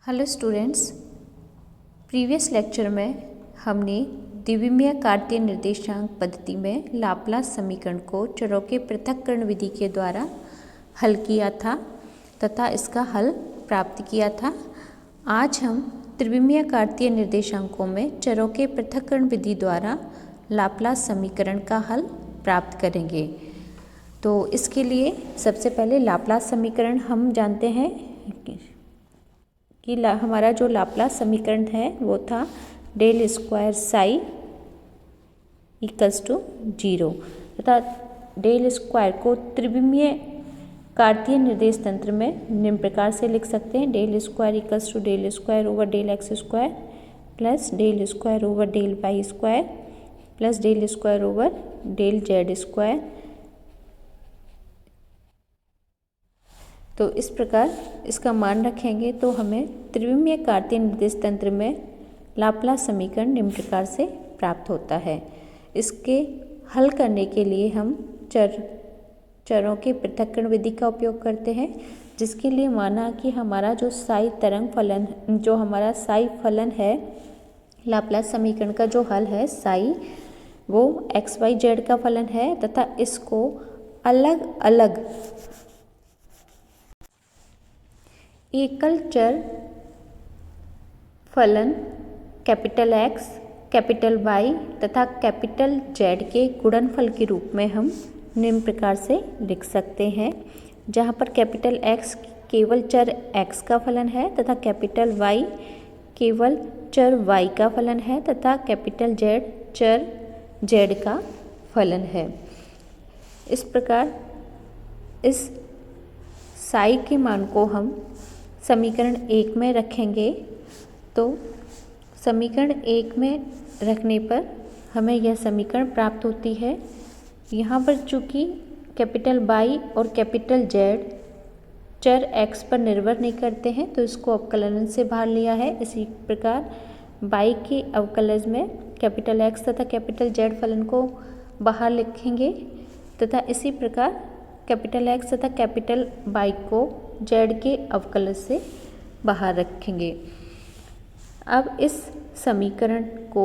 Hello students, previous lecture में हमने द्विविमीय कार्तीय निर्देशांक पद्धति में लाप्लास समीकरण को चरों के पृथक्करण विधि के द्वारा हल किया था तथा इसका हल प्राप्त किया था। आज हम त्रिविमीय कार्तीय निर्देशांकों में चरों के पृथक्करण विधि द्वारा लाप्लास समीकरण का हल प्राप्त करेंगे। तो इसके लिए सबसे पहले लाप्लास समीकरण हम जानते हैं कि हमारा जो लाप्लास समीकरण है वो था del square psi equals to 0 तथा डेल स्क्वायर को त्रिविमीय कार्तीय निर्देश तंत्र में निम्न प्रकार से लिख सकते हैं। Del square equals to del square over del x square plus del square over del y square plus del square over del z square. तो इस प्रकार इसका मान रखेंगे तो हमें त्रिविमीय कार्तीय निर्देश तंत्र में लाप्लास समीकरण निम्न प्रकार से प्राप्त होता है। इसके हल करने के लिए हम चरों के पृथक्करण विधि का उपयोग करते हैं, जिसके लिए माना कि हमारा जो साई तरंग फलन जो हमारा साई फलन है लाप्लास समीकरण का जो हल है साई वो एक्स वाई जेड का फलन है तथा इसको अलग अलग एकल चर फलन कैपिटल एक्स कैपिटल वाई तथा कैपिटल जेड के गुणनफल के रूप में हम निम्न प्रकार से लिख सकते हैं, जहाँ पर कैपिटल एक्स केवल चर एक्स का फलन है तथा कैपिटल वाई केवल चर वाई का फलन है तथा कैपिटल जेड चर जेड का फलन है। इस प्रकार इस साई के मान को हम समीकरण 1 में रखेंगे तो समीकरण 1 में रखने पर हमें यह समीकरण प्राप्त होती है। यहाँ पर चूँकि कैपिटल वाई और कैपिटल जेड चर एक्स पर निर्भर नहीं करते हैं तो इसको अवकलन से बाहर लिया है। इसी प्रकार वाई के अवकलज में कैपिटल एक्स तथा कैपिटल जेड फलन को बाहर लिखेंगे तथा इसी प्रकार कैपिटल एक्स तथा कैपिटल वाई को जेड के अवकलज से बाहर रखेंगे। अब इस समीकरण को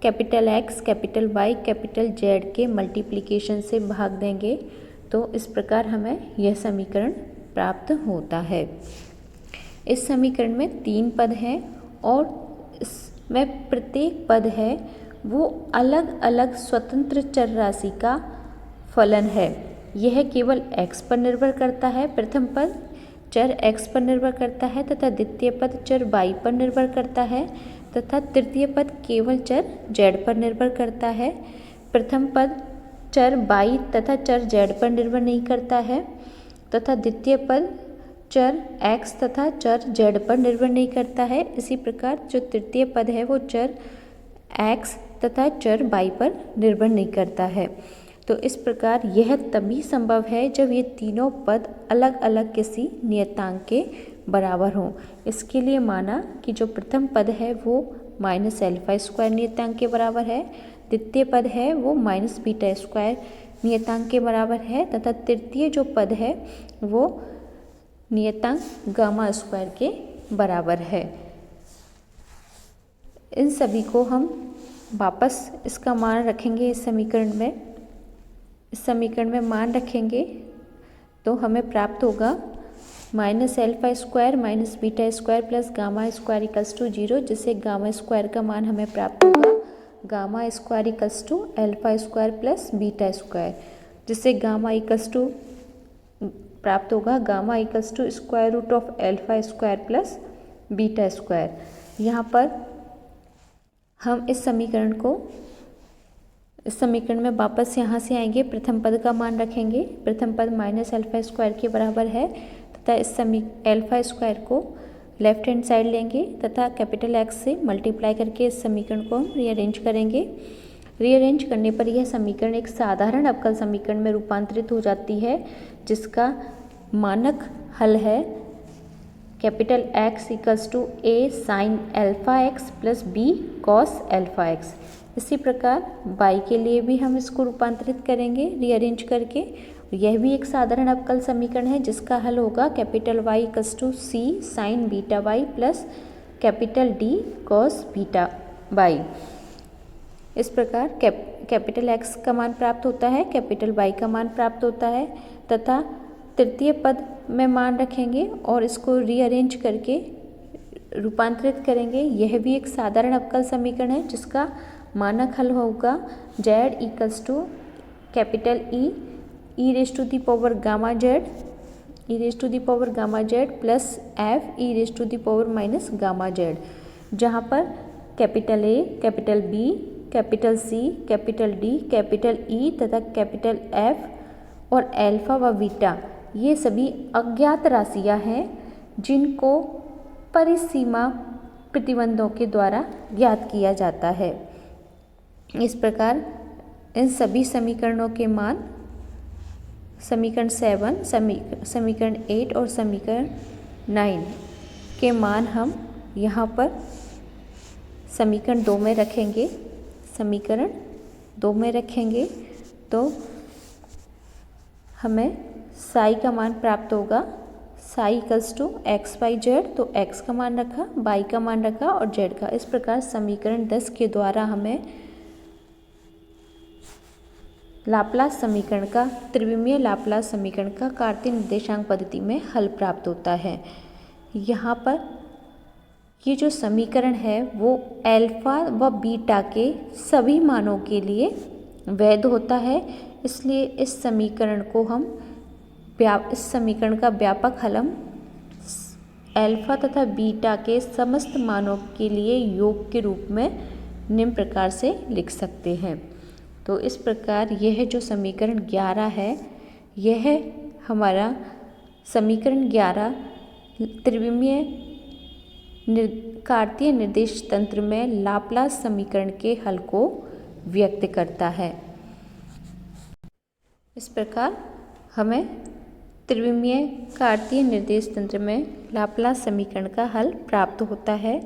capital X capital Y capital Z के मल्टीप्लिकेशन से भाग देंगे तो इस प्रकार हमें यह समीकरण प्राप्त होता है। इस समीकरण में 3 पद हैं और इसमें प्रत्येक पद है वो अलग अलग स्वतंत्र चर राशि का फलन है। यह केवल x पर निर्भर करता है, प्रथम पद चर x पर निर्भर करता है तथा द्वितीय पद चर y पर निर्भर करता है तथा तृतीय पद केवल चर z पर निर्भर करता है। प्रथम पद चर y तथा चर z पर निर्भर नहीं करता है तथा द्वितीय पद चर x तथा चर z पर निर्भर नहीं करता है। इसी प्रकार जो तृतीय पद है वो चर x तथा चर y पर निर्भर नहीं करता है। तो इस प्रकार यह तभी संभव है जब ये तीनों पद अलग अलग किसी नियतांक के बराबर हों। इसके लिए माना कि जो प्रथम पद है वो माइनस एल्फा स्क्वायर नियतांक के बराबर है, द्वितीय पद है वो माइनस बीटा स्क्वायर नियतांक के बराबर है तथा तृतीय जो पद है वो नियतांक गामा स्क्वायर के बराबर है। इन सभी को हम वापस इसका मान रखेंगे इस समीकरण में मान रखेंगे तो हमें प्राप्त होगा minus alpha square minus beta square plus gamma square equals to 0, जिससे गामा स्क्वायर का मान हमें प्राप्त होगा gamma square equals to alpha square plus beta square, जिससे गामा इक्वल्स टू प्राप्त होगा gamma equals to square root of alpha square plus beta square. यहाँ पर हम इस समीकरण में वापस यहाँ से आएंगे, प्रथम पद का मान रखेंगे। प्रथम पद माइनस एल्फा स्क्वायर के बराबर है तथा इस एल्फा स्क्वायर को लेफ्ट हैंड साइड लेंगे तथा कैपिटल एक्स से मल्टीप्लाई करके इस समीकरण को हम रीअरेंज करेंगे। रीअरेंज करने पर यह समीकरण एक साधारण अवकल समीकरण में रूपांतरित हो जाती है, जिसका मानक हल है capital X equals to a sine alpha x plus b cos alpha x. इसी प्रकार y के लिए भी हम इसको रूपांतरित करेंगे रीअरेंज करके यह भी एक साधारण अवकल समीकरण है जिसका हल होगा capital Y equals to C sine beta Y plus capital D cos beta Y। इस प्रकार कैपिटल X का मान प्राप्त होता है, कैपिटल Y का मान प्राप्त होता है तथा तृतीय पद में मान रखेंगे और इसको रीअरेंज करके रूपांतरित करेंगे। यह भी एक साधारण अवकल समीकरण है जिसका मानक हल होगा Z equals to capital E raise to the power gamma Z plus F e raise to the power minus gamma Z, जहाँ पर capital A, capital B, capital C, capital D, capital E तथा capital F और alpha व beta ये सभी अज्ञात राशियाँ हैं जिनको परिसीमा प्रतिबंधों के द्वारा ज्ञात किया जाता है। इस प्रकार इन सभी समीकरणों के मान समीकरण 7, समीकरण 8 और समीकरण 9 के मान हम यहाँ पर समीकरण 2 में रखेंगे। समीकरण 2 में रखेंगे तो हमें साई का मान प्राप्त होगा psi equals to x by z. तो एक्स का मान रखा, वाई का मान रखा और जेड का। इस प्रकार समीकरण 10 के द्वारा हमें लाप्लास समीकरण का, त्रिविमीय लाप्लास समीकरण का कार्तीय निर्देशांक पद्धति में हल प्राप्त होता है। यहाँ पर ये जो समीकरण है वो अल्फा व बीटा के सभी मानों के लिए वैध होता है, इसलिए इस समीकरण का व्यापक हल हम अल्फा तथा बीटा के समस्त मानों के लिए योग के रूप में निम्न प्रकार से लिख सकते हैं। तो इस प्रकार यह जो समीकरण 11 है, यह हमारा समीकरण 11 त्रिविमीय कार्तीय निर्देश तंत्र में लाप्लास समीकरण के हल को व्यक्त करता है। इस प्रकार हमें त्रिविमीय कार्तीय निर्देश तंत्र में लाप्लास समीकरण का हल प्राप्त होता है।